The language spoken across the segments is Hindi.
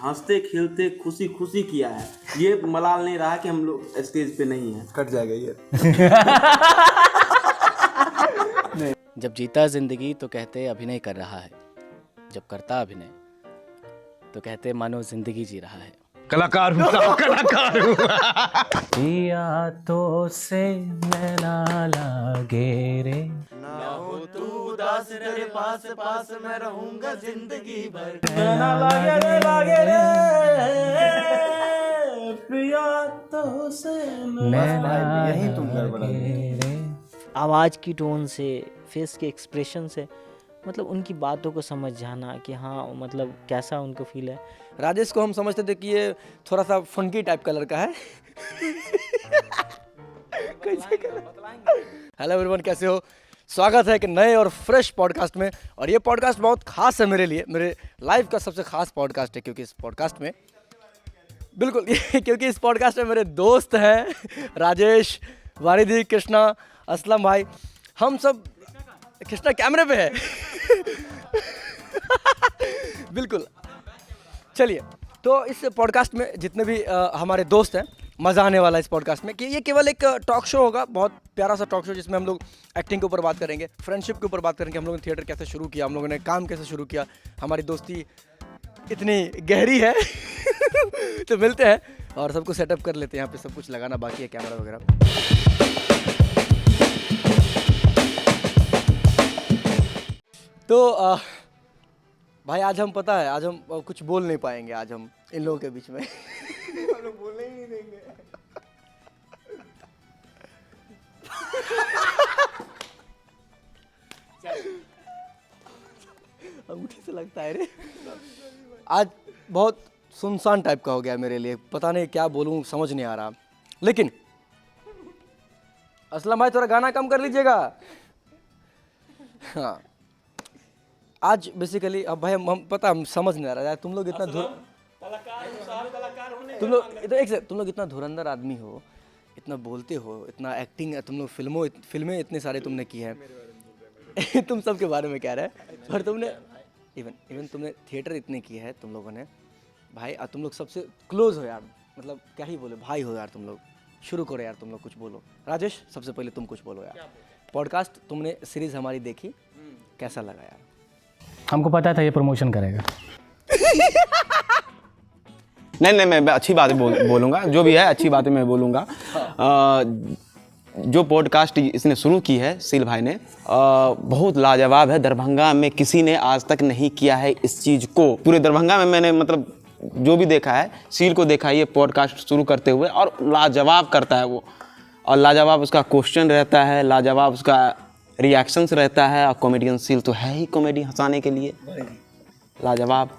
हंसते खेलते खुशी खुशी किया है। ये मलाल नहीं रहा कि हम लोग स्टेज पे नहीं हैं। कट जाएगा ये। जब जीता जिंदगी तो कहते अभिनय कर रहा है, जब करता अभिनय तो कहते मानो जिंदगी जी रहा है। कलाकार हूँ कलाकार हूँ। पिया तो से मैं ना लागे रे, ना हो तू उदास तेरे पास पास मैं रहूंगा जिंदगी भर। ना लागे रे पिया तो से मैं ना यही तुम गड़बड़ा रे। आवाज़ की टोन से, फेस के एक्सप्रेशन से, मतलब उनकी बातों को समझ जाना कि हाँ मतलब कैसा उनको फील है। राजेश को हम समझते थे कि ये थोड़ा सा फंकी टाइप का लड़का है। हेलो एवरीवन, कैसे हो? स्वागत है कि नए और फ्रेश पॉडकास्ट में। और ये पॉडकास्ट बहुत खास है मेरे लिए, मेरे लाइफ का सबसे खास पॉडकास्ट है, क्योंकि इस पॉडकास्ट में बिल्कुल क्योंकि इस पॉडकास्ट में मेरे दोस्त हैं राजेश, वारिदी, कृष्णा, असलम भाई। हम सब कृष्णा कैमरे पे है। बिल्कुल। चलिए, तो इस पॉडकास्ट में जितने भी हमारे दोस्त हैं, मज़ा आने वाला है इस पॉडकास्ट में कि ये केवल एक टॉक शो होगा, बहुत प्यारा सा टॉक शो जिसमें हम लोग एक्टिंग के ऊपर बात करेंगे, फ्रेंडशिप के ऊपर बात करेंगे, हम लोगों ने थिएटर कैसे शुरू किया, हम लोगों ने काम कैसे शुरू किया, हमारी दोस्ती इतनी गहरी है। तो मिलते हैं और सबको सेटअप कर लेते हैं। यहाँ पे सब कुछ लगाना बाकी है, कैमरा वगैरह। तो भाई आज हम पता है, आज हम कुछ बोल नहीं पाएंगे, आज हम इन लोगों के बीच में। हम लोग बोलने ही नहीं देंगे। अंगूठी से लगता है रे। आज बहुत सुनसान टाइप का हो गया मेरे लिए, पता नहीं क्या बोलूं, समझ नहीं आ रहा। लेकिन असलम भाई थोड़ा गाना कम कर लीजिएगा। हाँ, आज बेसिकली अब भाई हम पता हम समझ नहीं आ रहा है, तुम लोग इतना तुम लोग इतना धुरंधर आदमी हो, इतना बोलते हो, इतना एक्टिंग, तुम लोग फिल्में इतने सारे तुमने की हैं। तुम सब के बारे में कह रहे हैं, पर तुमने इवन तुमने थिएटर इतने किए हैं तुम लोगों ने भाई। तुम लोग सबसे क्लोज हो यार, मतलब क्या ही बोले, भाई हो यार तुम लोग। शुरू करो यार, तुम लोग कुछ बोलो। राजेश, सबसे पहले तुम कुछ बोलो यार। पॉडकास्ट तुमने सीरीज हमारी देखी, कैसा लगा यार? हमको पता था ये प्रमोशन करेगा। नहीं मैं अच्छी बातें बोलूँगा, जो भी है अच्छी बातें मैं बोलूँगा। जो पॉडकास्ट इसने शुरू की है सील भाई ने, बहुत लाजवाब है। दरभंगा में किसी ने आज तक नहीं किया है इस चीज़ को। पूरे दरभंगा में मैंने मतलब जो भी देखा है, सील को देखा है ये पॉडकास्ट शुरू करते हुए, और लाजवाब करता है वो। और लाजवाब उसका क्वेश्चन रहता है, लाजवाब उसका रिएक्शंस रहता है। और कॉमेडियन सील तो है ही कॉमेडी हंसाने के लिए, लाजवाब।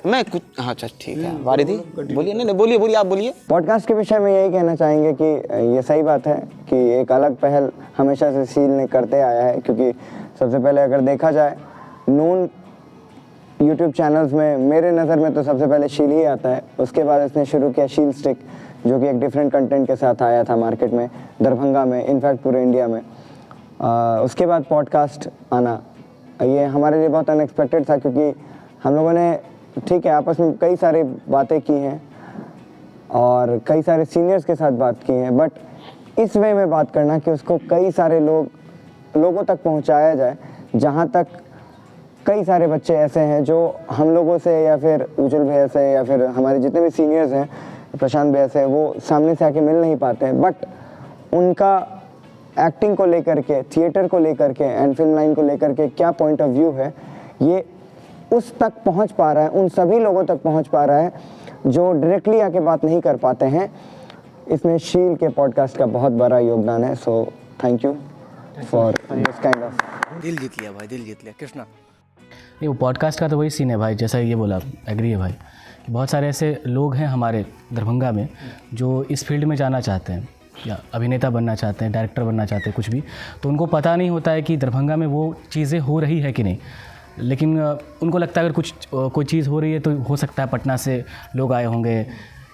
मैं कुछ हाँ अच्छा ठीक है, वारिदी बोलिए। नहीं बोलिए आप बोलिए। पॉडकास्ट के विषय में यही कहना चाहेंगे कि ये सही बात है कि एक अलग पहल हमेशा से सील ने करते आया है, क्योंकि सबसे पहले अगर देखा जाए नोन यूट्यूब चैनल्स में मेरे नज़र में तो सबसे पहले शील ही आता है। उसके बाद इसने शुरू किया शील स्टिक, जो कि एक डिफरेंट कंटेंट के साथ आया था मार्केट में, दरभंगा में, इनफैक्ट पूरे इंडिया में। उसके बाद पॉडकास्ट आना, ये हमारे लिए बहुत अनएक्सपेक्टेड था, क्योंकि हम लोगों ने ठीक है आपस में कई सारी बातें की हैं और कई सारे सीनियर्स के साथ बात की हैं, बट इस वे में बात करना कि उसको कई सारे लोगों तक पहुंचाया जाए, जहां तक कई सारे बच्चे ऐसे हैं जो हम लोगों से या फिर उज्जवल भैया से या फिर हमारे जितने भी सीनियर्स हैं, प्रशांत भैया से, वो सामने से आके मिल नहीं पाते हैं, बट उनका एक्टिंग को लेकर के, थिएटर को लेकर के एंड फिल्म लाइन को लेकर के क्या पॉइंट ऑफ व्यू है, ये उस तक पहुंच पा रहा है, उन सभी लोगों तक पहुंच पा रहा है जो डायरेक्टली आके बात नहीं कर पाते हैं। इसमें शील के पॉडकास्ट का बहुत बड़ा योगदान है। So thank you for this kind of. दिल जीत लिया भाई, दिल जीत लिया। कृष्णा, ये वो पॉडकास्ट का तो वही सीन है भाई, जैसा ये बोला, एग्री है भाई कि बहुत सारे ऐसे लोग हैं हमारे दरभंगा में जो इस फील्ड में जाना चाहते हैं, या अभिनेता बनना चाहते हैं, डायरेक्टर बनना चाहते हैं, कुछ भी, तो उनको पता नहीं होता है कि दरभंगा में वो चीज़ें हो रही है कि नहीं। लेकिन उनको लगता है अगर कोई चीज़ हो रही है तो हो सकता है पटना से लोग आए होंगे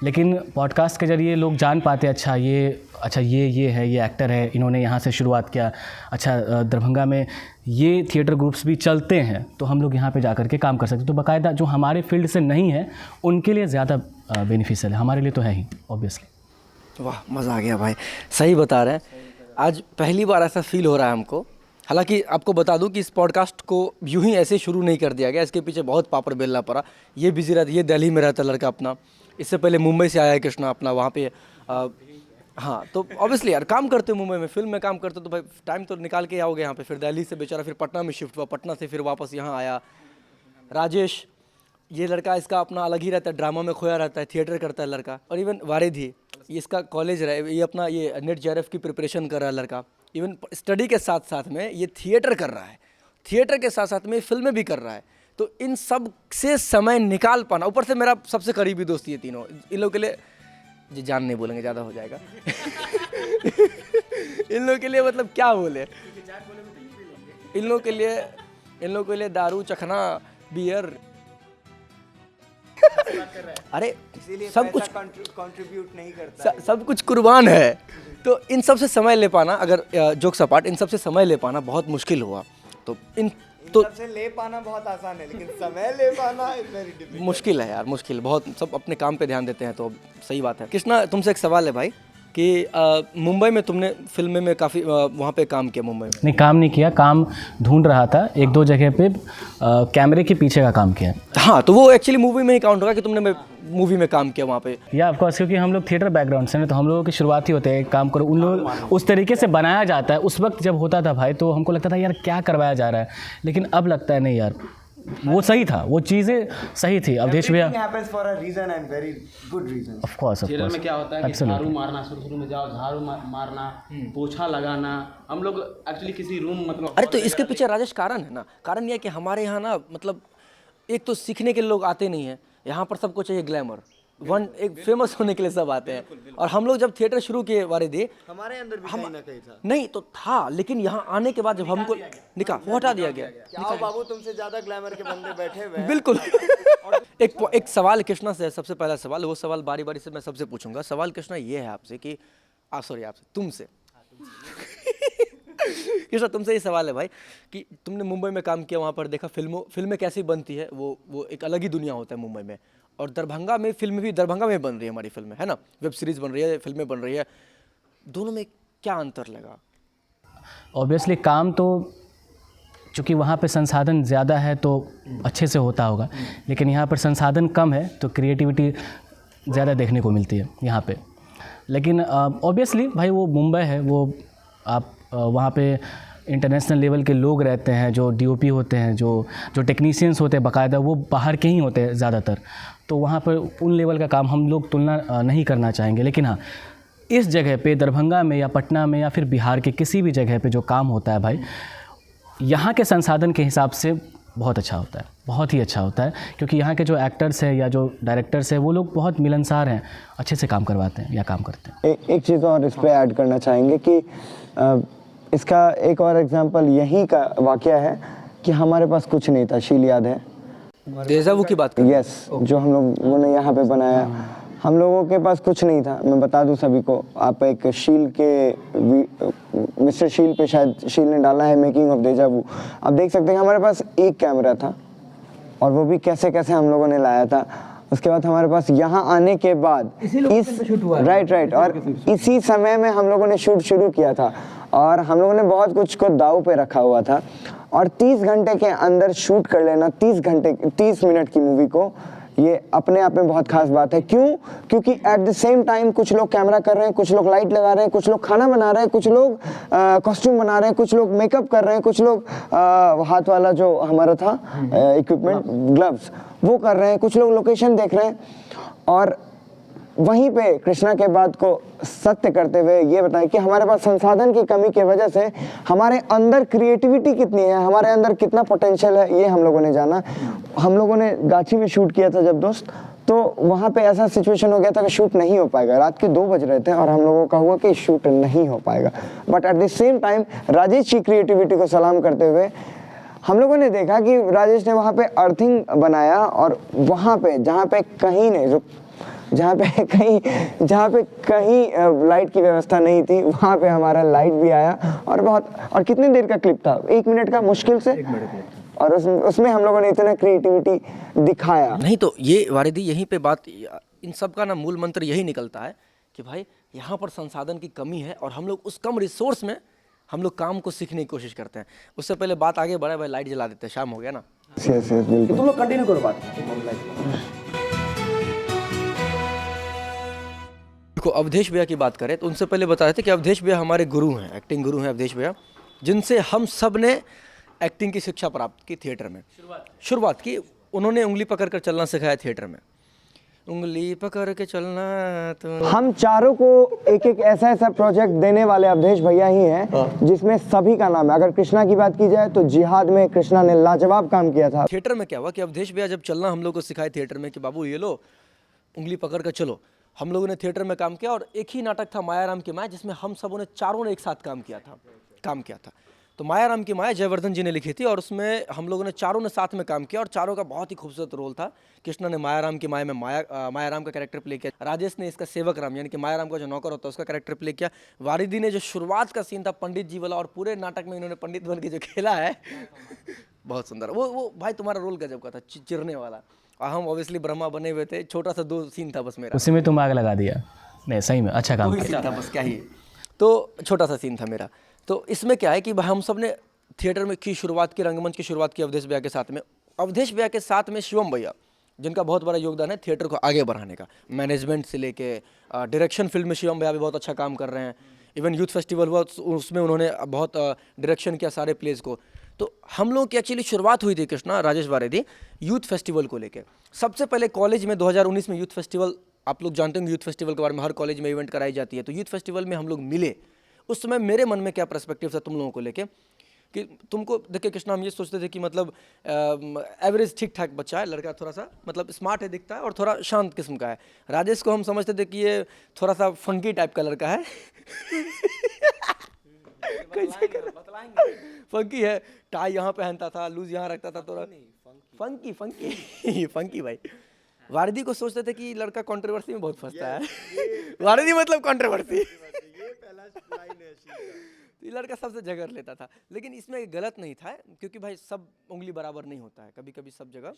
लेकिन पॉडकास्ट के जरिए लोग जान पाते अच्छा ये है, ये एक्टर है, इन्होंने यहाँ से शुरुआत किया, अच्छा दरभंगा में ये थिएटर ग्रुप्स भी चलते हैं, तो हम लोग यहाँ पे जा कर के काम कर सकते हैं। तो बाकायदा जो हमारे फील्ड से नहीं है उनके लिए ज़्यादा बेनिफिशियल है, हमारे लिए तो है ही ऑब्वियसली। वाह, मज़ा आ गया भाई, सही बता रहे हैं। आज पहली बार ऐसा फील हो रहा है हमको। हालांकि आपको बता दूं कि इस पॉडकास्ट को यूं ही ऐसे शुरू नहीं कर दिया गया, इसके पीछे बहुत पापड़ बेलना पड़ा। ये बिजी रहता, ये दिल्ली में रहता लड़का अपना, इससे पहले मुंबई से आया है कृष्णा अपना वहाँ पे। हाँ, तो ऑब्वियसली यार काम करते हो मुंबई में, फिल्म में काम करते हो तो भाई टाइम तो निकाल के आओगे यहाँ पे। फिर दिल्ली से बेचारा फिर पटना में शिफ्ट हुआ, पटना से फिर वापस यहाँ आया। राजेश, ये लड़का इसका अपना अलग ही रहता है, ड्रामा में खोया रहता है, थिएटर करता है लड़का। और इवन वारिधी, ये इसका कॉलेज रहा है, ये अपना ये नेट JRF की प्रिपरेशन कर रहा है लड़का। इवन स्टडी के साथ साथ में ये थिएटर कर रहा है, थिएटर के साथ साथ में फिल्में भी कर रहा है। तो इन सब से समय निकाल पाना, ऊपर से मेरा सबसे करीबी दोस्त ये तीनों, इन लोगों के लिए जी जान नहीं बोलेंगे, ज़्यादा हो जाएगा इन लोगों के लिए मतलब क्या बोले, इन लोगों के लिए दारू, चखना, बियर, अरे सब कुछ कंट्रीब्यूट नहीं करता, सब कुछ कुर्बान है। तो इन सब से समय ले पाना, अगर जोक्स अपार्ट, इन सब से समय ले पाना बहुत मुश्किल हुआ। तो सबसे ले पाना बहुत आसान है, लेकिन समय ले पाना इज वेरी डिफिकल्ट। मुश्किल है यार, मुश्किल बहुत। सब अपने काम पे ध्यान देते हैं तो सही बात है। कृष्णा, तुमसे एक सवाल है भाई कि मुंबई में तुमने फिल्म में काफ़ी वहाँ पे काम किया मुंबई में? नहीं, काम नहीं किया, काम ढूंढ रहा था, एक दो जगह पे कैमरे के पीछे का काम किया। हाँ, तो वो एक्चुअली मूवी में ही काउंट होगा कि तुमने मूवी में काम किया वहाँ पे? या ऑफकोर्स, क्योंकि हम लोग थिएटर बैकग्राउंड से ना, तो हम लोगों की शुरुआत ही होते हैं काम करो, उन लोग उस तरीके से बनाया जाता है। उस वक्त जब होता था भाई तो हमको लगता था यार क्या करवाया जा रहा है, लेकिन अब लगता है नहीं यार वो सही था, वो चीज़ें सही थी। अवधेश भैया ऑफ कोर्स थिएटर में क्या होता है कि झाड़ू मारना, शुरू में जाओ झाड़ू मारना, पोछा लगाना, हम लोग एक्चुअली किसी रूम मतलब। अरे तो इसके पीछे राजेश कारण है ना, कारण यह है कि हमारे यहाँ ना मतलब एक तो सीखने के लोग आते नहीं हैं, यहाँ पर सबको चाहिए ग्लैमर, एक फेमस होने के लिए सब आते हैं। और हम लोग जब थिएटर शुरू किए वारिदी, हमारे अंदर भी कहीं ना कहीं था, नहीं तो था, लेकिन यहाँ आने के बाद जब हमको वो हटा दिया गया। क्या बाबू तुमसे ज्यादा ग्लैमर के बंदे बैठे हुए हैं। बिल्कुल एक सवाल कृष्णा से, सबसे पहला सवाल, वो सवाल बारी बारी से मैं सबसे पूछूंगा। सवाल कृष्णा ये है आपसे कि आपसे तुमसे कृष्णा, तुमसे ये सवाल है भाई कि तुमने मुंबई में काम किया, वहाँ पर देखा फिल्में कैसी बनती है, वो एक अलग ही दुनिया होता है मुंबई में। और दरभंगा में फिल्म भी दरभंगा में बन रही है, हमारी फिल्में है ना, वेब सीरीज़ बन रही है, फिल्में बन रही है, दोनों में क्या अंतर लगा? ऑब्वियसली काम तो चूँकि वहाँ पे संसाधन ज़्यादा है तो अच्छे से होता होगा, लेकिन यहाँ पर संसाधन कम है तो क्रिएटिविटी ज़्यादा देखने को मिलती है यहाँ पे। लेकिन ऑब्वियसली भाई वो मुंबई है, वो आप वहाँ पे इंटरनेशनल लेवल के लोग रहते हैं, जो DOP होते हैं, जो टेक्नीशियंस होते हैं बाकायदा, वो बाहर के ही होते हैं ज़्यादातर। तो वहाँ पर उन लेवल का काम हम लोग तुलना नहीं करना चाहेंगे। लेकिन हाँ, इस जगह पे दरभंगा में या पटना में या फिर बिहार के किसी भी जगह पे जो काम होता है भाई, यहाँ के संसाधन के हिसाब से बहुत अच्छा होता है, बहुत ही अच्छा होता है। क्योंकि यहाँ के जो एक्टर्स हैं या जो डायरेक्टर्स हैं वो लोग बहुत मिलनसार हैं, अच्छे से काम करवाते हैं या काम करते हैं। एक चीज़ और इस पर ऐड करना चाहेंगे कि इसका एक और एग्जांपल यहीं का वाकया है कि हमारे पास कुछ नहीं था। शील याद है? डेजा वू की बात कर? यस, जो हम लोगों ने यहाँ पे बनाया, हम लोगों के पास कुछ नहीं था। मैं बता दूं सभी को, आप एक शील के मिस्टर शील पे शायद शील ने डाला है मेकिंग ऑफ डेजा वू, आप देख सकते हैं हमारे पास एक कैमरा था और वो भी कैसे कैसे हम लोगों ने लाया था। उसके बाद हमारे पास यहाँ आने के बाद राइट और इसी समय में हम लोगों ने शूट शुरू किया था और हम लोगों ने बहुत कुछ को दाव पे रखा हुआ था। और 30 घंटे के अंदर शूट कर लेना, 30 मिनट की मूवी को, ये अपने आप में बहुत खास बात है। क्यों? क्योंकि एट द सेम टाइम कुछ लोग कैमरा कर रहे हैं, कुछ लोग लाइट लगा रहे हैं, कुछ लोग खाना बना रहे हैं, कुछ लोग कॉस्ट्यूम बना रहे हैं, कुछ लोग मेकअप कर रहे हैं, कुछ लोग हाथ वाला जो हमारा था इक्विपमेंट ग्लव्स वो कर रहे हैं, कुछ लोग लोकेशन देख रहे हैं। और वहीं पे कृष्णा के बात को सत्य करते हुए ये बताएं कि हमारे पास संसाधन की कमी की वजह से हमारे अंदर क्रिएटिविटी कितनी है, हमारे अंदर कितना पोटेंशियल है, ये हम लोगों ने जाना। हम लोगों ने गाची में शूट किया था जब दोस्त, तो वहाँ पे ऐसा सिचुएशन हो गया था कि शूट नहीं हो पाएगा। रात के 2 बज रहे थे और हम लोगों का हुआ कि शूट नहीं हो पाएगा। But at the same time Rajesh की क्रिएटिविटी को सलाम करते हुए हम लोगों ने देखा कि राजेश ने वहाँ पे अर्थिंग बनाया और वहाँ पे जहाँ पे कहीं नहीं, जहाँ पे कहीं लाइट की व्यवस्था नहीं थी, वहाँ पे हमारा लाइट भी आया। और कितने देर का क्लिप था? 1 मिनट का मुश्किल से। और उसमें हम लोगों ने इतना क्रिएटिविटी दिखाया। नहीं तो ये वारिदी यहीं पे बात, इन सब का ना मूल मंत्र यही निकलता है कि भाई यहाँ पर संसाधन की कमी है और हम लोग उस कम रिसोर्स में हम लोग काम को सीखने की कोशिश करते हैं। उससे पहले बात आगे बढ़े, भाई लाइट जला देते हैं, शाम हो गया ना। यस बिल्कुल। तुम लोग कंटिन्यू करो बात। देखो अवधेश भैया की बात करें तो उनसे पहले बता रहे थे कि अवधेश भैया हमारे गुरु हैं, एक्टिंग गुरु हैं अवधेश भैया, जिनसे हम सब ने एक्टिंग की शिक्षा प्राप्त की थिएटर में। शुरुआत की उन्होंने उंगली पकड़ कर चलना सिखाया थिएटर में, उंगली पकड़ के चलना। तो हम चारों को एक ऐसा प्रोजेक्ट देने वाले अवधेश भैया ही हैं जिसमें सभी का नाम है। अगर कृष्णा की बात की जाए तो जिहाद में कृष्णा ने लाजवाब काम किया था। थिएटर में क्या हुआ कि अवधेश भैया जब चलना हम लोग को सिखाए थिएटर में कि बाबू ये लो उंगली पकड़ कर चलो, हम लोगों ने थिएटर में काम किया। और एक ही नाटक था मायाराम की माया, जिसमें हम सबों ने चारों ने एक साथ काम किया था। तो मायाराम की माया जयवर्धन जी ने लिखी थी और उसमें हम लोगों ने चारों ने साथ में काम किया और चारों का बहुत ही खूबसूरत रोल था। कृष्णा ने मायाराम की माया में मायाराम का कैरेक्टर प्ले किया, राजेश ने इसका सेवक राम यानी कि मायाराम का जो नौकर होता है उसका कैरेक्टर प्ले किया, वारिदी ने जो शुरुआत का सीन था पंडित जी वाला, और पूरे नाटक में इन्होंने पंडित बन के जो खेला है बहुत सुंदर। वो भाई तुम्हारा रोल गजब का था, चिरने वाला। और हम ऑब्वियसली ब्रह्मा बने हुए थे, छोटा सा 2 सीन था बस मेरा, उसी में तुम आग लगा दिया। नहीं सही में अच्छा काम किया। था बस, क्या ही, तो छोटा सा सीन था मेरा। तो इसमें क्या है कि भाई हम सब ने थिएटर में की शुरुआत की, रंगमंच की शुरुआत की अवधेश भैया के साथ में। अवधेश भैया के साथ में शिवम भैया, जिनका बहुत बड़ा योगदान है थिएटर को आगे बढ़ाने का, मैनेजमेंट से लेके डायरेक्शन। फिल्म में शिवम भैया भी बहुत अच्छा काम कर रहे हैं। इवन यूथ फेस्टिवल हुआ उसमें उन्होंने बहुत डायरेक्शन किया सारे प्लेस को। तो हम लोगों की एक्चुअली शुरुआत हुई थी कृष्णा राजेश वारिदी यूथ फेस्टिवल को लेके। सबसे पहले कॉलेज में 2019 में यूथ फेस्टिवल, आप लोग जानते होंगे यूथ फेस्टिवल के बारे में, हर कॉलेज में इवेंट कराई जाती है। तो यूथ फेस्टिवल में हम लोग मिले। उस समय मेरे मन में क्या पर्सपेक्टिव था तुम लोगों को लेके कि तुमको देखिए कृष्णा, हम ये सोचते थे कि मतलब एवरेज ठीक ठाक बच्चा है, लड़का थोड़ा सा मतलब स्मार्ट है, दिखता है और थोड़ा शांत किस्म का है। राजेश को हम समझते थे कि ये थोड़ा सा फंकी टाइप का लड़का है फंकी है, टाई यहाँ पहनता था, लूज यहाँ रखता था, थोड़ा फंकी भाई। वारिदी को सोचते थे कि लड़का कंट्रोवर्सी में बहुत फंसता है वारिदी मतलब कंट्रोवर्सी ये लड़का सबसे झगड़ लेता था। लेकिन इसमें गलत नहीं था, क्योंकि भाई सब उंगली बराबर नहीं होता है, कभी कभी सब जगह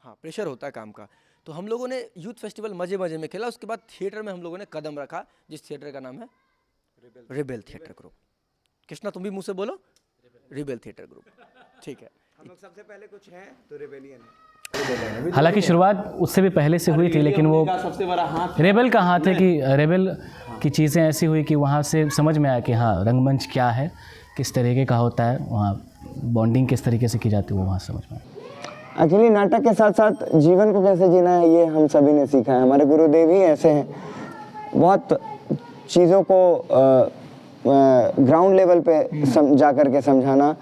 हाँ प्रेशर होता है काम का। तो हम लोगों ने यूथ फेस्टिवल मजे मजे में खेला। उसके बाद थिएटर में हम लोगों ने कदम रखा, जिस थिएटर का नाम है रिबेल थिएटर ग्रुप। कृष्णा तुम भी मुंह से बोलो, रिबेल थिएटर ग्रुप, ठीक है। हम लोग सबसे पहले कुछ हैं तो रिबेलियन है। हालांकि शुरुआत उससे भी पहले से हुई थी, लेकिन वो सबसे बड़ा हाथ रेबेल का हाथ है कि रेबेल की चीज़ें ऐसी हुई कि वहाँ से समझ में आया कि हाँ रंगमंच क्या है, किस तरीके का होता है, वहाँ बॉन्डिंग किस तरीके से की जाती है, वो वहाँ समझ में आया। एक्चुअली नाटक के साथ साथ जीवन को कैसे जीना है ये हम सभी ने सीखा है। हमारे गुरुदेव ही ऐसे हैं, बहुत चीज़ों को ग्राउंड लेवल पे जा कर के समझाना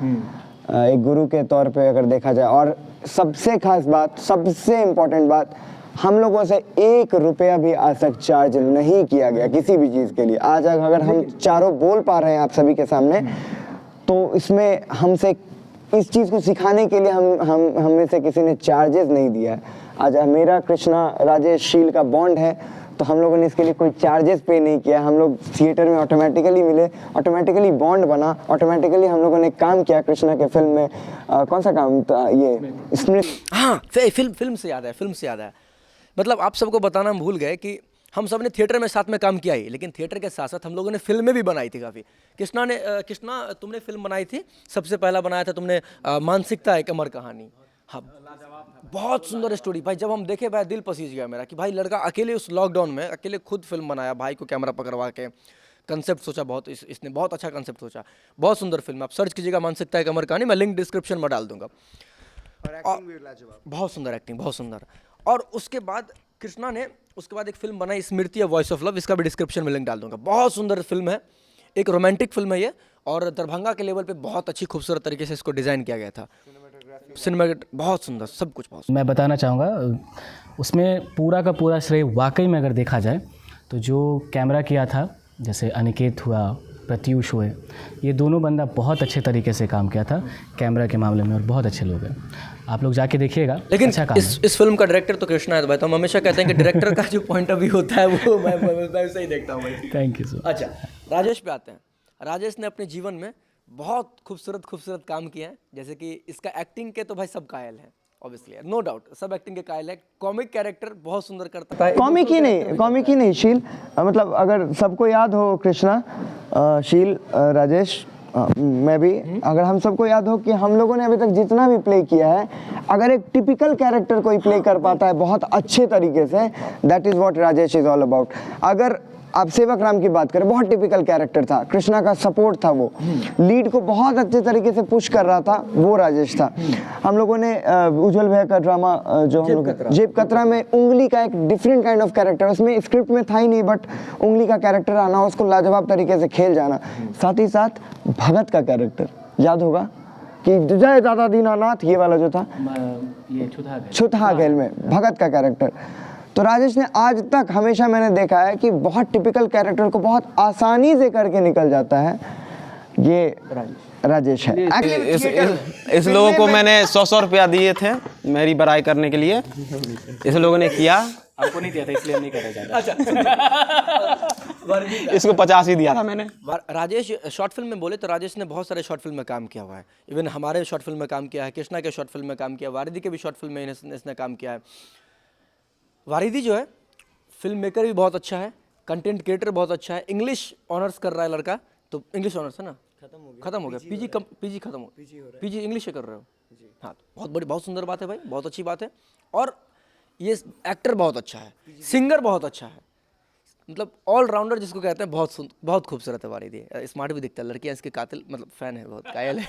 एक गुरु के तौर पे अगर देखा जाए। और सबसे खास बात, सबसे इम्पोर्टेंट बात, हम लोगों से 1 रुपया भी आज तक चार्ज नहीं किया गया किसी भी चीज़ के लिए। आज अगर हम चारों बोल पा रहे हैं आप सभी के सामने, तो इसमें हमसे इस चीज़ को सिखाने के लिए हम में से किसी ने चार्जेस नहीं दिया है। आज मेरा कृष्णा राजेश शील का बॉन्ड है, तो हम लोगों ने इसके लिए कोई चार्जेस पे नहीं किया। हम लोग थिएटर में ऑटोमेटिकली मिले, ऑटोमेटिकली बॉन्ड बना, ऑटोमेटिकली हम लोगों ने काम किया। कृष्णा के फिल्म में कौन सा काम था ये स्मृति, हाँ फिल्म से याद है। मतलब आप सबको बताना हम भूल गए कि हम सब ने थिएटर में साथ में काम किया ही, लेकिन थिएटर के साथ साथ हम लोगों ने फिल्में भी बनाई थी काफ़ी। कृष्णा तुमने फिल्म बनाई थी, सबसे पहला बनाया था तुमने मानसिकता एक अमर कहानी। हाँ बहुत सुंदर स्टोरी भाई, जब हम देखे भाई दिल पसीज गया मेरा कि भाई लड़का अकेले उस लॉकडाउन में अकेले खुद फिल्म बनाया, भाई को कैमरा पकड़वा के कंसेप्ट सोचा, बहुत इसने बहुत अच्छा कंसेप्ट सोचा, बहुत सुंदर फिल्म। आप सर्च कीजिएगा मानसिकता एक अमर कहानी, मैं लिंक डिस्क्रिप्शन में डाल दूंगा। बहुत सुंदर एक्टिंग, बहुत सुंदर। और उसके बाद कृष्णा ने उसके बाद एक फिल्म बनाई स्मृति वॉइस ऑफ लव, इसका भी डिस्क्रिप्शन में लिंक डाल दूंगा। बहुत सुंदर फिल्म है, एक रोमांटिक फिल्म है ये, और दरभंगा के लेवल पे बहुत अच्छी खूबसूरत तरीके से इसको डिज़ाइन किया गया था। सिनेमेटोग्राफी बहुत सुंदर, सब कुछ बहुत सुंदर। मैं बताना चाहूँगा उसमें पूरा का पूरा श्रेय वाकई में अगर देखा जाए तो जो कैमरा किया था, जैसे अनिकेत हुआ, प्रत्यूष हुए, ये दोनों बंदा बहुत अच्छे तरीके से काम किया था कैमरा के मामले में, और बहुत अच्छे लोग हैं। आप लोग जाके देखिएगा, लेकिन अच्छा काम है। इस फिल्म का डायरेक्टर तो कृष्णा है भाई, तो हम हमेशा कहते हैं कि डायरेक्टर का जो पॉइंट ऑफ व्यू होता है वो मैं सही देखता हूँ भाई। Thank you sir. अच्छा, राजेश पे आते हैं। राजेश ने अपने जीवन में बहुत खूबसूरत काम किया है, जैसे कि इसका एक्टिंग के तो भाई सब कायल हैं, ऑब्वियसली नो डाउट, सब एक्टिंग के कायल है। कॉमिक कैरेक्टर बहुत सुंदर करता है। कॉमिक ही नहीं शील, मतलब अगर सबको याद हो कृष्णा, शील, राजेश, मैं भी, अगर हम सबको याद हो कि हम लोगों ने अभी तक जितना भी प्ले किया है, अगर एक टिपिकल कैरेक्टर कोई प्ले कर पाता है बहुत अच्छे तरीके से, that is what Rajesh is all about. अगर आप सेवक राम की बात करें, बहुत टिपिकल कैरेक्टर था, कृष्णा का सपोर्ट था, वो लीड को बहुत अच्छे तरीके से पुश कर रहा था, वो राजेश था। हम लोगों ने उज्जवल भैया का ड्रामा जो हम लोग जेब कतरा में उंगली का एक डिफरेंट काइंड ऑफ कैरेक्टर, उसमें स्क्रिप्ट में था ही नहीं, बट उंगली का कैरेक्टर आना, उसको लाजवाब तरीके से खेल जाना। साथ ही साथ भगत का कैरेक्टर याद होगा कि जय दादा दीनानाथ, ये वाला जो था, ये छुतहा खेल में भगत का कैरेक्टर। तो राजेश ने आज तक हमेशा मैंने देखा है कि बहुत टिपिकल कैरेक्टर को बहुत आसानी से करके निकल जाता है, ये राजेश है। इस लोगों को मैंने 100 रुपया दिए थे मेरी बड़ाई करने के लिए, इस लोगों ने किया, आपको नहीं दिया था इसलिए हम नहीं कर रहे ज़्यादा। इसको 50 ही दिया था मैंने। राजेश शॉर्ट फिल्म में बोले तो राजेश ने बहुत सारे शॉर्ट फिल्म में काम किया हुआ है, इवन हमारे शॉर्ट फिल्म में काम किया है, कृष्णा के शॉर्ट फिल्म में काम किया, वारिदी के भी शॉर्ट फिल्म में इसने काम किया है। वारिदी जो है फिल्म मेकर भी बहुत अच्छा है, कंटेंट क्रिएटर बहुत अच्छा है, इंग्लिश ऑनर्स कर रहा है लड़का, तो इंग्लिश ऑनर्स है ना, खत्म हो गया, पीजी खत्म हो, पीजी इंग्लिश से कर रहे हो, हाँ, बहुत बड़ी बहुत सुंदर बात है भाई, बहुत अच्छी बात है। और ये एक्टर बहुत अच्छा है, सिंगर बहुत अच्छा है, मतलब ऑलराउंडर जिसको कहते हैं, बहुत खूबसूरत है वारिदी, स्मार्ट भी दिखता है, लड़कियाँ इसके कातिल मतलब फ़ैन है, बहुत कायल है।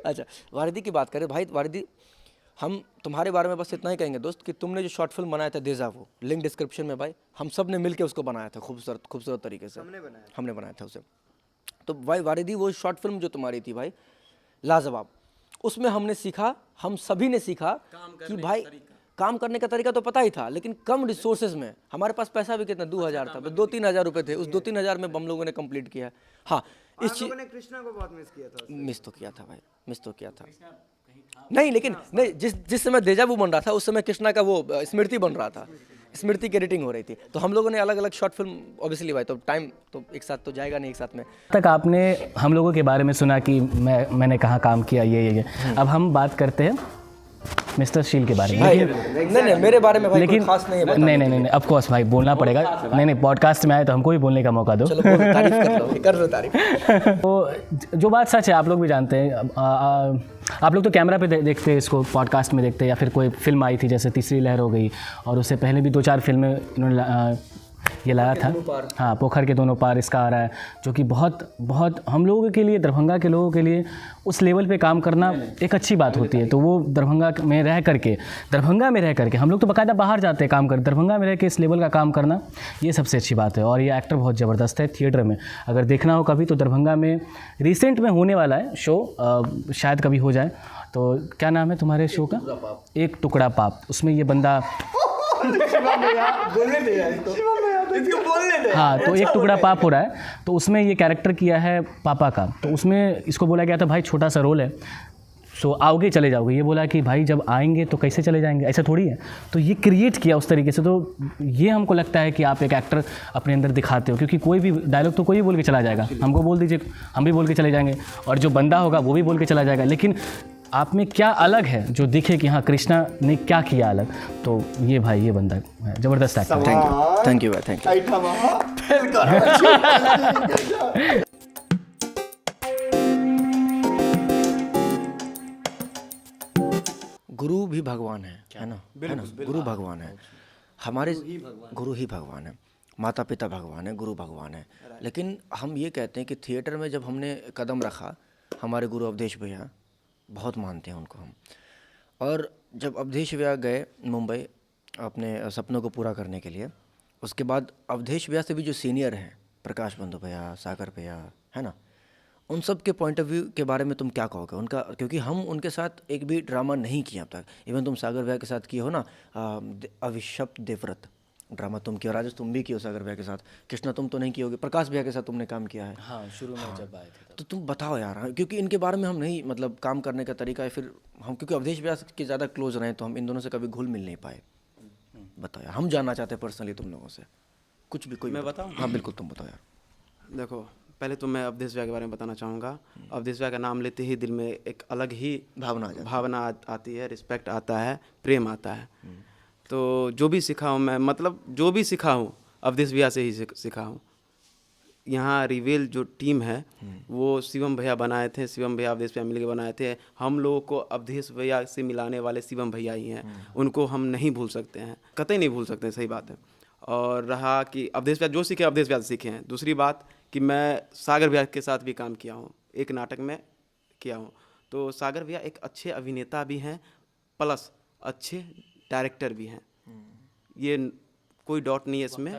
अच्छा, वारिदी की बात करें भाई, वारिदी हम तुम्हारे बारे में बस इतना ही कहेंगे दोस्त कि तुमने जो शॉर्ट फिल्म बनाया था देजा, वो लिंक डिस्क्रिप्शन में भाई, हम सब ने मिलके उसको बनाया था खूबसूरत तरीके से, हमने बनाया था उसे। तो भाई वारिदी वो शॉर्ट फिल्म जो तुम्हारी थी भाई लाजवाब, उसमें हमने सीखा, हम सभी ने सीखा कि भाई काम करने का तरीका तो पता ही था, लेकिन कम रिसोर्सेज में, हमारे पास पैसा भी कितना 2000 था, 2-3 हज़ार रुपये थे, उस 2-3 हज़ार में हम लोगों ने कंप्लीट किया। हाँ, इस चीज़ ने कृष्णा को बहुत मिस किया था, मिस तो किया था भाई, मिस तो किया था। नहीं, लेकिन नहीं, जिस समय देजा वो बन रहा था उस समय कृष्णा का वो स्मृति बन रहा था, स्मृति की एडिटिंग हो रही थी, तो हम लोगों ने अलग अलग शॉर्ट फिल्म, ऑब्वियसली भाई, तो टाइम तो एक साथ तो जाएगा नहीं एक साथ में। तक आपने हम लोगों के बारे में सुना कि मैंने कहाँ काम किया, ये। अब हम बात करते हैं मिस्टर शील के बारे में। नहीं, मेरे बारे में भाई लेकिन कोई खास नहीं है। नहीं, ऑफ कोर्स भाई बोलना पड़ेगा। नहीं, पॉडकास्ट में आए तो हमको भी बोलने का मौका दो। चलो तारीफ कर लो तारीफ। तो जो बात सच है, आप लोग भी जानते हैं, आप लोग तो कैमरा पे देखते हैं इसको, पॉडकास्ट में देखते हैं, या फिर कोई फिल्म आई थी जैसे तीसरी लहर हो गई, और उससे पहले भी 2-4 फिल्में इन्होंने ये लाया था। हाँ, पोखर के दोनों पार इसका आ रहा है, जो कि बहुत हम लोगों के लिए, दरभंगा के लोगों के लिए उस लेवल पे काम करना एक अच्छी बात होती है। तो वो दरभंगा में रह करके हम लोग तो बाकायदा बाहर जाते हैं काम कर, दरभंगा में रह के इस लेवल का काम करना, ये सबसे अच्छी बात है। और ये एक्टर बहुत ज़बरदस्त है। थिएटर में अगर देखना हो कभी तो दरभंगा में रिसेंट में होने वाला है शो, शायद कभी हो जाए। तो क्या नाम है तुम्हारे शो का? एक टुकड़ा पाप। उसमें ये बंदा हाँ, तो एक टुकड़ा पाप हो रहा है, तो उसमें ये कैरेक्टर किया है पापा का। तो उसमें इसको बोला गया था भाई छोटा सा रोल है, सो आओगे चले जाओगे। ये बोला कि भाई जब आएंगे तो कैसे चले जाएंगे, ऐसा थोड़ी है। तो ये क्रिएट किया उस तरीके से। तो ये हमको लगता है कि आप एक एक्टर अपने अंदर दिखाते हो, क्योंकि कोई भी डायलॉग तो कोई भी बोल के चला जाएगा, हमको बोल दीजिए हम भी बोल के चले जाएंगे, और जो बंदा होगा वो भी बोल के चला जाएगा। लेकिन आप में क्या अलग है जो दिखे कि हाँ कृष्णा ने क्या किया अलग, तो ये भाई ये बंदा है ज़बरदस्त एक्टर। थैंक यू भाई, थैंक यू। गुरु भी भगवान है ना, गुरु भगवान है, हमारे गुरु ही भगवान है, माता पिता भगवान है, गुरु भगवान है। लेकिन हम ये कहते हैं कि थिएटर में जब हमने कदम रखा, हमारे गुरु अवधेश भैया, बहुत मानते हैं उनको हम, और जब अवधेश भैया गए मुंबई अपने सपनों को पूरा करने के लिए, उसके बाद अवधेश भैया से भी जो सीनियर हैं, प्रकाश बंधु भैया, सागर भैया, है ना, उन सब के पॉइंट ऑफ व्यू के बारे में तुम क्या कहोगे उनका? क्योंकि हम उनके साथ एक भी ड्रामा नहीं किया अब तक। इवन तुम सागर भैया के साथ किए हो ना, अभिशप्त देवव्रत, ड्रामा तुम किया, राजेश तुम भी किया सागर भैया के साथ, कृष्णा तुम तो नहीं किए होगे, प्रकाश भैया के साथ तुमने काम किया है। हाँ, शुरू में जब आए थे तो तुम बताओ यार, हाँ, क्योंकि इनके बारे में हम नहीं मतलब काम करने का तरीका है, फिर हम क्योंकि अवधेश भैया के ज़्यादा क्लोज रहे तो हम इन दोनों से कभी घुल मिल नहीं पाए। बताओ यार, हम जानना चाहते हैं पर्सनली तुम लोगों से कुछ भी। कोई मैं बताऊं? हाँ बिल्कुल, तुम बताओ यार। देखो, पहले तो मैं अवधेश भैया के बारे में बताना चाहूँगा। अवधेश भैया का नाम लेते ही दिल में एक अलग ही भावना आती है, रिस्पेक्ट आता है, प्रेम आता है। तो जो भी सीखा हूँ मैं, मतलब जो भी सीखा हूँ अवधेश भैया से ही सीखा हूँ। यहाँ रिवेल जो टीम है वो शिवम भैया बनाए थे, शिवम भैया अवधेश भैया मिलकर बनाए थे। हम लोगों को अवधेश भैया से मिलाने वाले शिवम भैया ही हैं, उनको हम नहीं भूल सकते हैं, कतई नहीं भूल सकते, सही बात है। और रहा कि अवधेश भैया जो सीखे अवधेश भैया से सीखे हैं। दूसरी बात कि मैं सागर भैया के साथ भी काम किया हूँ, एक नाटक में किया हूँ। तो सागर भैया एक अच्छे अभिनेता भी हैं प्लस अच्छे डायरेक्टर भी हैं, ये कोई डाउट नहीं है इसमें।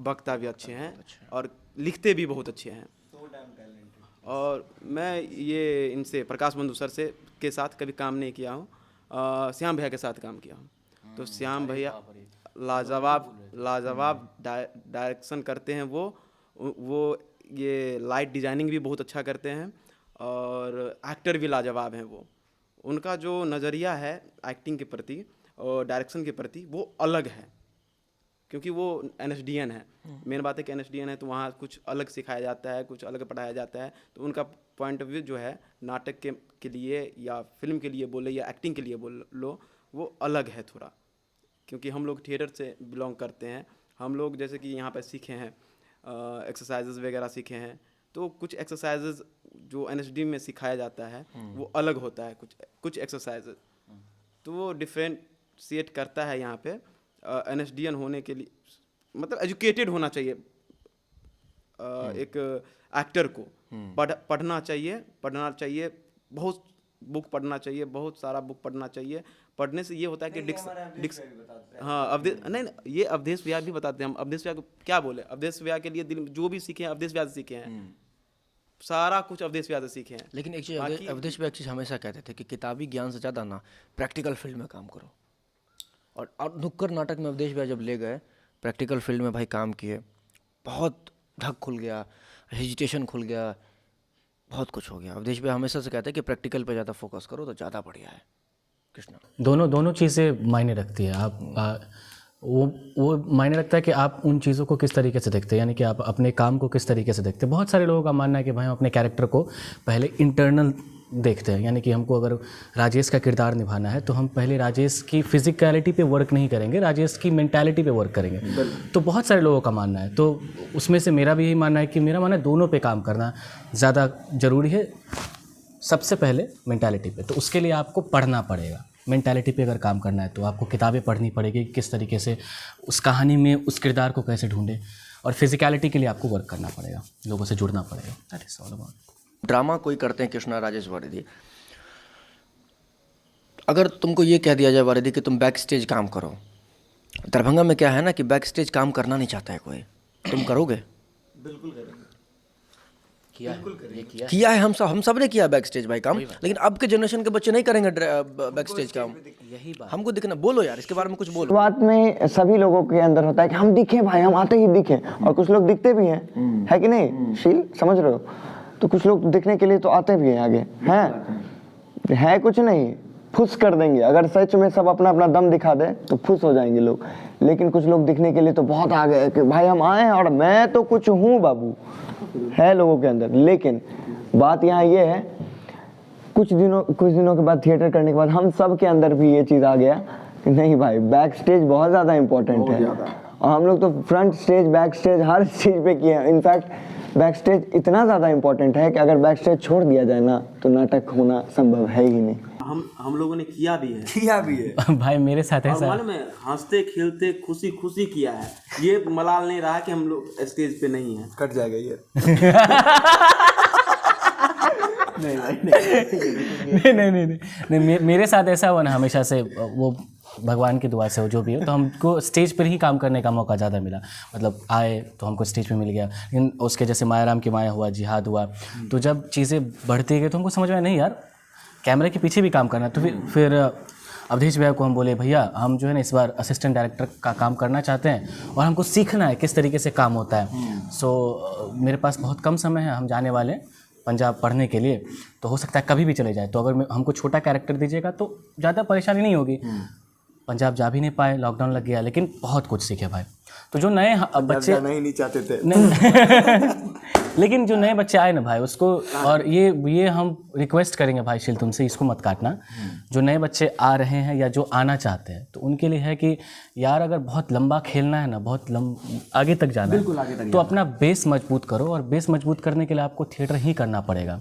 वक्ता भी अच्छे हैं और लिखते भी बहुत अच्छे हैं। और मैं ये इनसे प्रकाश बंधु सर से के साथ कभी काम नहीं किया हूँ, श्याम भैया के साथ काम किया हूँ। तो श्याम भैया लाजवाब डायरेक्शन करते हैं। वो ये लाइट डिजाइनिंग भी बहुत अच्छा करते हैं और एक्टर भी लाजवाब हैं। वो उनका जो नज़रिया है एक्टिंग के प्रति और डायरेक्शन के प्रति वो अलग है, क्योंकि वो NSDN है। मेन बात है कि NSDN है तो वहाँ कुछ अलग सिखाया जाता है, कुछ अलग पढ़ाया जाता है। तो उनका पॉइंट ऑफ व्यू जो है नाटक के लिए या फिल्म के लिए बोले या एक्टिंग के लिए बोल लो, वो अलग है थोड़ा। क्योंकि हम लोग थिएटर से बिलोंग करते हैं, हम लोग जैसे कि यहाँ पर सीखे हैं, एक्सरसाइजेज वगैरह सीखे हैं। तो कुछ एक्सरसाइजेज जो NSD में सिखाया जाता है वो अलग होता है, कुछ एक्सरसाइजेज तो वो डिफ्रेंशिएट करता है। यहाँ पे NSDN होने के लिए मतलब एजुकेटेड होना चाहिए एक एक्टर को, पढ़ना चाहिए, बहुत बुक पढ़ना चाहिए, बहुत सारा बुक पढ़ना चाहिए। पढ़ने से ये होता है कि हाँ अवधेश नहीं, ये अवधेश भैया भी बताते हैं। हम अवधेश भैया को क्या बोले, अवधेश भैया के लिए दिल जो भी सीखे हैं अवधेश भैया से सीखे हैं, सारा कुछ अवधेश भैया से सीखे हैं। लेकिन एक चीज़ अवधेश भैया एक चीज़ हमेशा कहते थे कि किताबी ज्ञान से ज़्यादा ना प्रैक्टिकल फील्ड में काम करो। और नुक्कड़ नाटक में अवधेश भैया जब ले गए, प्रैक्टिकल फील्ड में भाई काम किए, बहुत धक खुल गया, हेजिटेशन खुल गया, बहुत कुछ हो गया। अवधेश भैया हमेशा से कहते हैं कि प्रैक्टिकल पे ज़्यादा फोकस करो तो ज़्यादा बढ़िया है। कृष्णा, दोनों चीज़ें मायने रखती है। आप वो मायने रखता है कि आप उन चीज़ों को किस तरीके से देखते हैं, यानी कि आप अपने काम को किस तरीके से देखते हैं। बहुत सारे लोगों का मानना है कि भाई हम अपने कैरेक्टर को पहले इंटरनल देखते हैं, यानी कि हमको अगर राजेश का किरदार निभाना है तो हम पहले राजेश की फिजिकलिटी पे वर्क नहीं करेंगे, राजेश की मेंटालिटी पे वर्क करेंगे। तो बहुत सारे लोगों का मानना है, तो उसमें से मेरा भी यही मानना है कि मेरा मानना है दोनों पे काम करना ज़्यादा ज़रूरी है। सबसे पहले मेंटालिटी पे, तो उसके लिए आपको पढ़ना पड़ेगा। मेंटालिटी पे अगर काम करना है तो आपको किताबें पढ़नी पड़ेगी, किस तरीके से उस कहानी में उस किरदार को कैसे ढूंढें, और फिजिकलिटी के लिए आपको वर्क करना पड़ेगा, लोगों से जुड़ना पड़ेगा। That is all about. Drama कोई करते हैं कृष्णा, राजेश वारिदी, अगर तुमको ये कह दिया जाए वारिदी कि तुम बैक स्टेज काम करो, दरभंगा में क्या है ना कि बैक स्टेज काम करना नहीं चाहता है कोई, तुम करोगे? बिल्कुल करेंगे, किया है, हम सब ने किया बैक स्टेज भाई काम, लेकिन अब के जनरेशन के बच्चे नहीं करेंगे बैक स्टेज काम। यही बात हमको दिखना। बोलो यार, इसके बारे में कुछ बोलो। बात में सभी लोगों के अंदर होता है कि हम दिखे भाई, हम आते ही दिखे, और कुछ लोग दिखते भी हैं, है कि नहीं शील, समझ रहे हो? तो कुछ लोग दिखने के लिए तो आते भी हैं आगे, हैं है कुछ नहीं, फुस कर देंगे। अगर सच में सब अपना अपना दम दिखा दे तो फुस हो जाएंगे लोग। लेकिन कुछ लोग दिखने के लिए तो बहुत आगे है कि भाई हम आए हैं और मैं तो कुछ हूँ बाबू, है लोगों के अंदर। लेकिन बात यहाँ ये है, कुछ दिनों के बाद थिएटर करने के बाद हम सब के अंदर भी ये चीज़ आ गया कि नहीं भाई, बैक स्टेज बहुत ज़्यादा इंपॉर्टेंट है। और हम लोग तो फ्रंट स्टेज बैक स्टेज हर चीज़ पे किए हैं। इनफैक्ट बैक स्टेज इतना ज़्यादा इंपॉर्टेंट है कि अगर बैक स्टेज छोड़ दिया जाए ना तो नाटक होना संभव है ही नहीं। हम लोगों ने किया भी है भाई मेरे साथ ऐसा मालूम है, हंसते खेलते खुशी किया है। ये मलाल नहीं रहा कि हम लोग स्टेज पे नहीं है। कट जाएगा ये। नहीं, मेरे साथ ऐसा हुआ ना हमेशा से, वो भगवान की दुआ से हो जो भी हो, तो हमको स्टेज पर ही काम करने का मौका ज़्यादा मिला। मतलब आए तो हमको स्टेज पे मिल गया, लेकिन उसके जैसे मायाराम की माया हुआ, जिहाद हुआ, तो जब चीज़ें बढ़ती गई तो हमको समझ में नहीं यार कैमरे के पीछे भी काम करना। तो फिर अवधेश भैया को हम बोले भैया हम जो है ना इस बार असिस्टेंट डायरेक्टर का काम करना चाहते हैं और हमको सीखना है किस तरीके से काम होता है। सो मेरे पास बहुत कम समय है, हम जाने वाले हैं पंजाब पढ़ने के लिए, तो हो सकता है कभी भी चले जाए, तो अगर हमको छोटा कैरेक्टर दीजिएगा तो ज़्यादा परेशानी नहीं होगी। पंजाब जा भी नहीं पाए, लॉकडाउन लग गया, लेकिन बहुत कुछ सीखे भाई। तो जो नए बच्चे नहीं चाहते थे नहीं लेकिन जो नए बच्चे आए ना भाई उसको, और ये हम रिक्वेस्ट करेंगे भाई शील तुमसे, इसको मत काटना। जो नए बच्चे आ रहे हैं या जो आना चाहते हैं तो उनके लिए है कि यार अगर बहुत लंबा खेलना है ना, बहुत आगे तक जाना है तो अपना बेस मजबूत करो, और बेस मजबूत करने के लिए आपको थिएटर ही करना पड़ेगा।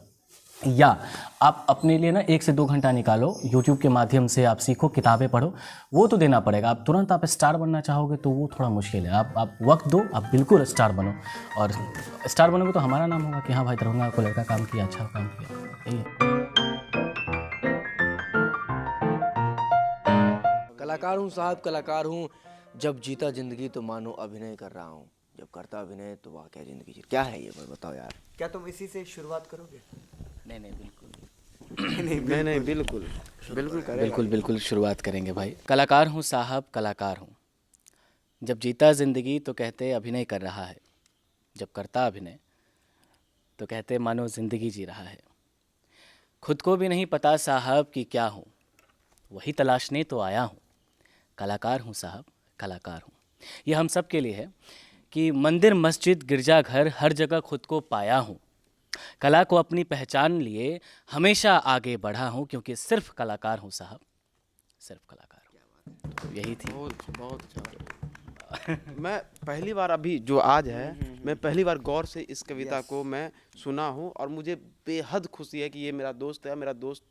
या आप अपने लिए ना 1 से 2 घंटा निकालो, यूट्यूब के माध्यम से आप सीखो, किताबें पढ़ो, वो तो देना पड़ेगा। आप तुरंत आप स्टार बनना चाहोगे तो वो थोड़ा मुश्किल है। आप वक्त दो, आप बिल्कुल स्टार बनो, और स्टार बनोगे तो हमारा नाम होगा कि हाँ भाई दरभंगा को लड़का काम किया, अच्छा काम किया। यही है। कलाकार हूँ साहब, कलाकार हूँ। जब जीता जिंदगी तो मानो अभिनय कर रहा हूँ, जब करता अभिनय तो वाह क्या जिंदगी जी। क्या है ये बताओ यार। क्या तुम इसी से शुरुआत करोगे? नहीं बिल्कुल नहीं बिल्कुल बिल्कुल बिल्कुल शुरुआत करेंगे भाई। कलाकार हूँ साहब, कलाकार हूँ। जब जीता ज़िंदगी तो कहते अभिनय कर रहा है, जब करता अभिनय तो कहते मानो ज़िंदगी जी रहा है। खुद को भी नहीं पता साहब कि क्या हूँ, वही तलाशने तो आया हूँ। कलाकार हूँ साहब, कलाकार हूँ। ये हम सब के लिए है कि मंदिर मस्जिद गिरजाघर हर जगह खुद को पाया हूँ। कला को अपनी पहचान लिए हमेशा आगे बढ़ा हूँ, क्योंकि सिर्फ कलाकार हूँ साहब, सिर्फ कलाकार हूँ। तो यही थी। बहुत अच्छा। मैं पहली बार अभी जो आज है, मैं पहली बार गौर से इस कविता को मैं सुना हूँ, और मुझे बेहद खुशी है कि ये मेरा दोस्त है, मेरा दोस्त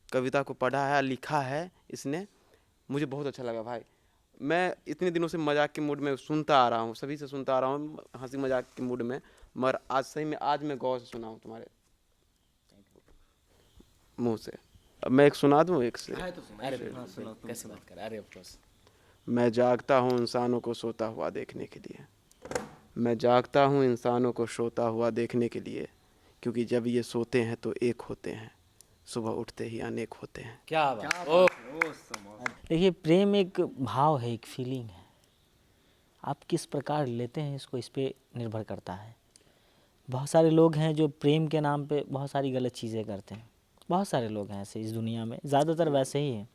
कविता को पढ़ा है, लिखा है इसने। मुझे बहुत अच्छा लगा भाई। मैं इतने दिनों से मजाक के मूड में सुनता आ रहा हूँ, सभी से सुनता आ रहा हूँ, हंसी मजाक के मूड में, मगर आज सही में आज मैं गौर से सुना हूँ तुम्हारे मुंह से। अब मैं एक सुना दूँ एक से। अरे कैसे बात कर, अरे ऑफ कोर्स। मैं जागता हूँ इंसानों को सोता हुआ देखने के लिए, मैं जागता हूँ इंसानों को सोता हुआ देखने के लिए, क्योंकि जब ये सोते हैं तो एक होते हैं, सुबह उठते ही अनेक होते हैं। क्या बात। ओ देखिए, प्रेम एक भाव है, एक फीलिंग है। आप किस प्रकार लेते हैं इसको, इस पे निर्भर करता है। बहुत सारे लोग हैं जो प्रेम के नाम पे बहुत सारी गलत चीज़ें करते हैं। बहुत सारे लोग हैं ऐसे इस दुनिया में, ज़्यादातर वैसे ही हैं।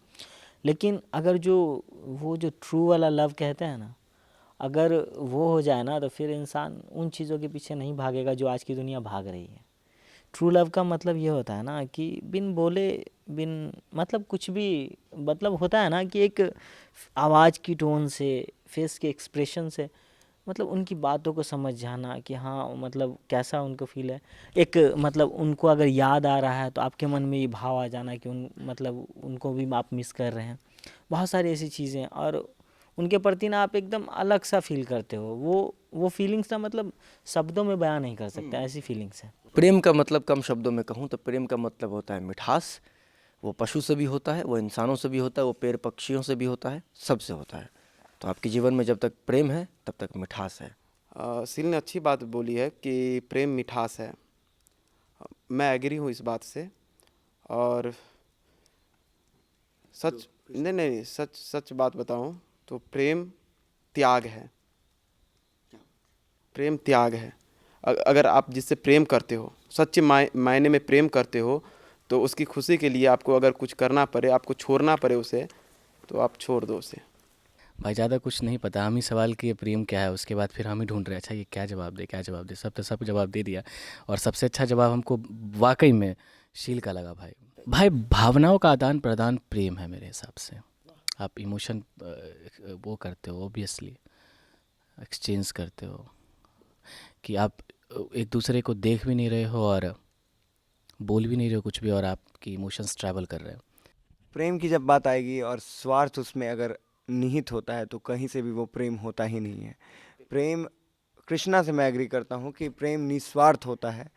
लेकिन अगर वो जो ट्रू वाला लव कहते हैं ना, अगर वो हो जाए ना, तो फिर इंसान उन चीज़ों के पीछे नहीं भागेगा जो आज की दुनिया भाग रही है। ट्रू लव का मतलब ये होता है ना कि बिन बोले, बिन मतलब कुछ भी, मतलब होता है ना कि एक आवाज़ की टोन से, फेस के एक्सप्रेशन से, मतलब उनकी बातों को समझ जाना कि हाँ मतलब कैसा उनको फील है। एक मतलब उनको अगर याद आ रहा है तो आपके मन में ये भाव आ जाना कि मतलब उनको भी आप मिस कर रहे हैं। बहुत सारी ऐसी चीज़ें, और उनके प्रति ना आप एकदम अलग सा फील करते हो। वो फीलिंग्स ना मतलब शब्दों में बयां नहीं कर सकते, ऐसी फीलिंग्स है। प्रेम का मतलब कम शब्दों में कहूँ तो प्रेम का मतलब होता है मिठास। वो पशु से भी होता है, वो इंसानों से भी होता है, वो पेड़ पक्षियों से भी होता है, सबसे होता है। तो आपके जीवन में जब तक प्रेम है तब तक मिठास है। सील ने अच्छी बात बोली है कि प्रेम मिठास है। मैं एग्री हूँ इस बात से। और सच नहीं सच बात बताऊँ तो प्रेम त्याग है। प्रेम त्याग है। अगर आप जिससे प्रेम करते हो, सच्चे मायने में प्रेम करते हो, तो उसकी खुशी के लिए आपको अगर कुछ करना पड़े, आपको छोड़ना पड़े उसे, तो आप छोड़ दो उसे। भाई ज़्यादा कुछ नहीं पता, हम ही सवाल किए प्रेम क्या है, उसके बाद फिर हम ही ढूंढ रहे अच्छा ये क्या जवाब दे। सब जवाब दे दिया, और सबसे अच्छा जवाब हमको वाकई में शील का लगा भाई। भावनाओं का आदान प्रदान प्रेम है मेरे हिसाब से। आप इमोशन वो करते हो, ऑब्वियसली एक्सचेंज करते हो, कि आप एक दूसरे को देख भी नहीं रहे हो और बोल भी नहीं रहे हो कुछ भी, और आपकी इमोशंस ट्रैवल कर रहे हो। प्रेम की जब बात आएगी और स्वार्थ उसमें अगर निहित होता है तो कहीं से भी वो प्रेम होता ही नहीं है। प्रेम, कृष्णा से मैं एग्री करता हूँ कि प्रेम निस्वार्थ होता है।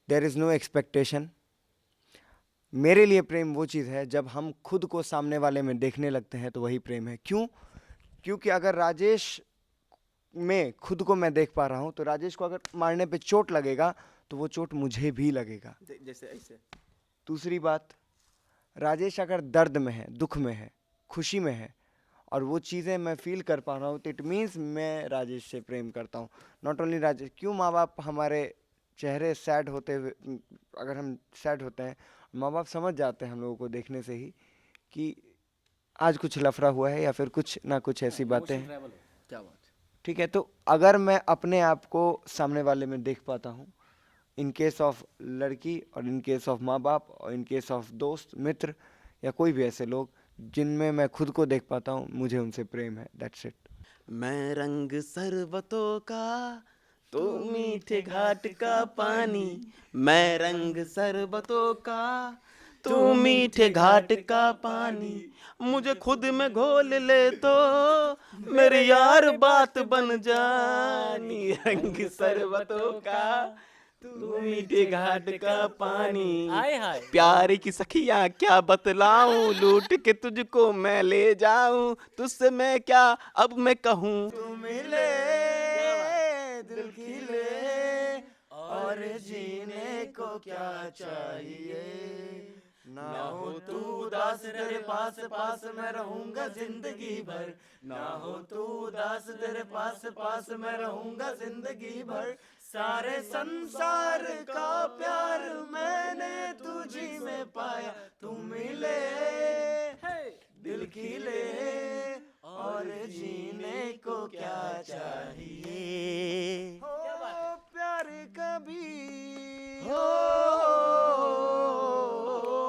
There is no expectation. मेरे लिए प्रेम वो चीज़ है जब हम खुद को सामने वाले में देखने लगते हैं तो वही प्रेम है। क्यों? क्योंकि अगर राजेश में खुद को मैं देख पा रहा हूँ तो राजेश को अगर मारने पे चोट लगेगा तो वो चोट मुझे भी लगेगा। जैसे ऐसे। दूसरी बात, राजेश अगर दर्द में है, दुख में है, खुशी में है और वो चीज़ें मैं फील कर पा रहा हूँ, तो इट मीन्स मैं राजेश से प्रेम करता हूँ। नॉट ओनली राजेश, क्यों माँ बाप हमारे चेहरे सैड होते हुए, अगर हम सैड होते हैं, माँ बाप समझ जाते हैं हम लोगों को देखने से ही कि आज कुछ लफड़ा हुआ है या फिर कुछ ना कुछ ऐसी बातें हैं। क्या बात है। ठीक है, तो अगर मैं अपने आप को सामने वाले में देख पाता हूँ, इन केस ऑफ लड़की और इन केस ऑफ माँ बाप और इन केस ऑफ दोस्त मित्र या कोई भी ऐसे लोग जिनमें मैं खुद को देख पाता हूँ, मुझे उनसे प्रेम है। That's it. मैं रंग शरबतों का, तू मीठे घाट का पानी। मैं रंग शरबतों का, तू मीठे घाट का पानी। मुझे खुद में घोल ले तो मेरे यार बात बन जानी। रंग शरबतों का, तू मीठे घाट का पानी। हाय हाय। प्यार की सखियाँ क्या बतलाऊं, लूट के तुझको मैं ले जाऊं। तुझसे मैं क्या अब मैं कहूँ, तू मिले दिल खिले और जीने को क्या चाहिए। ना हो तू उदास तेरे पास पास मैं रहूंगा जिंदगी भर। ना हो तू उदास तेरे पास पास मैं रहूंगा जिंदगी भर। सारे संसार का प्यार मैंने तुझी में पाया। तू मिले दिल खिले और जीने को क्या चाहिए। हो प्यार कभी हो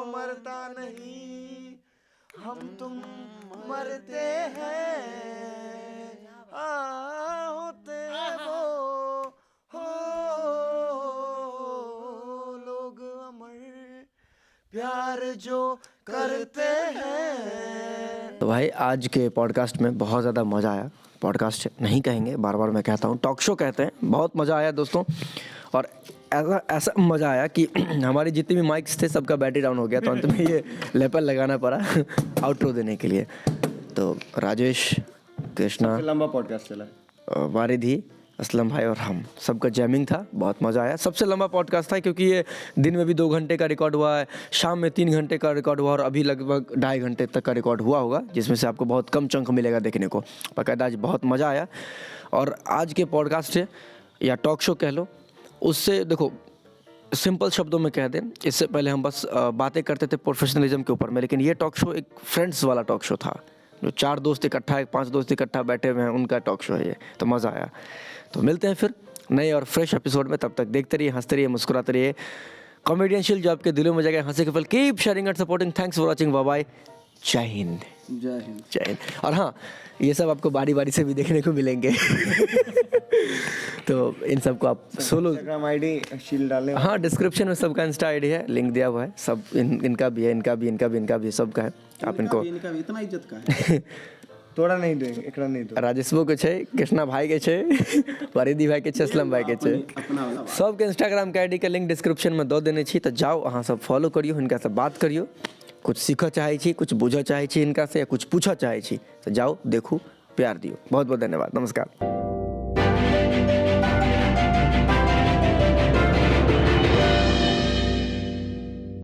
मरता नहीं, हम तुम मरते हैं। होते वो हो लोग अमर, प्यार जो करते हैं। तो भाई आज के पॉडकास्ट में बहुत ज़्यादा मज़ा आया। पॉडकास्ट नहीं कहेंगे, बार बार मैं कहता हूँ, टॉक शो कहते हैं। बहुत मज़ा आया दोस्तों, और ऐसा मज़ा आया कि हमारी जितनी भी माइक्स थे सबका बैटरी डाउन हो गया, तो अंत में ये लेपल लगाना पड़ा आउटरो देने के लिए। तो राजेश, कृष्णा, लंबा पॉडकास्ट चला, वारिधी, असलम भाई और हम सबका जैमिंग था। बहुत मज़ा आया। सबसे लंबा पॉडकास्ट था क्योंकि ये दिन में भी 2 घंटे का रिकॉर्ड हुआ है, शाम में 3 घंटे का रिकॉर्ड हुआ और अभी लगभग 2.5 घंटे तक का रिकॉर्ड हुआ होगा, जिसमें से आपको बहुत कम चंक मिलेगा देखने को। बाकायदा आज बहुत मज़ा आया। और आज के पॉडकास्ट से या टॉक शो कह लो, उससे देखो सिंपल शब्दों में कह दें, इससे पहले हम बस बातें करते थे प्रोफेशनलिज्म के ऊपर में, लेकिन ये टॉक शो एक फ्रेंड्स वाला टॉक शो था। जो 4 दोस्त इकट्ठा, 5 दोस्त इकट्ठा बैठे हुए हैं, उनका टॉक शो है ये। तो मज़ा आया। तो मिलते हैं फिर नए और फ्रेश एपिसोड में। तब तक देखते रहिए, हंसते रहिए, मुस्कुराते रहिए। कॉमेडियनशियल जो आपके दिलों में जगह, हंसी के पल। Keep sharing and supporting. Thanks for watching. Bye bye. जय हिंद। जय हिंद। जय हिंद। और हाँ, ये सब आपको बारी बारी से भी देखने को मिलेंगे। तो इन सबको आप सोलो इंस्टाग्राम आईडी शील डालें। हाँ, डिस्क्रिप्शन में सबका इंस्टा आईडी है, लिंक दिया हुआ है। सब इनका भी है, इनका भी, इनका भी, इनका भी, सबका है। आप इनको इतना इज्जत का है। थोड़ा नहीं देंगे, एकड़ा नहीं दो। राजेशबो के छे, कृष्णा भाई के छे, वारिदी भाई के छे, असलम भाई के छे। सबके इंस्टाग्राम के आईडी के लिंक डिस्क्रिप्शन में दो देने छी। तो जाओ अहाँ सब फॉलो करियो, इनका से बात करियो। कुछ सीखऽ चाहे छी, कुछ बुझऽ चाहे छी इनका से, या कुछ पूछऽ चाहे छी, तो जाओ देखू, प्यार दियो। बहुत बहुत धन्यवाद। नमस्कार।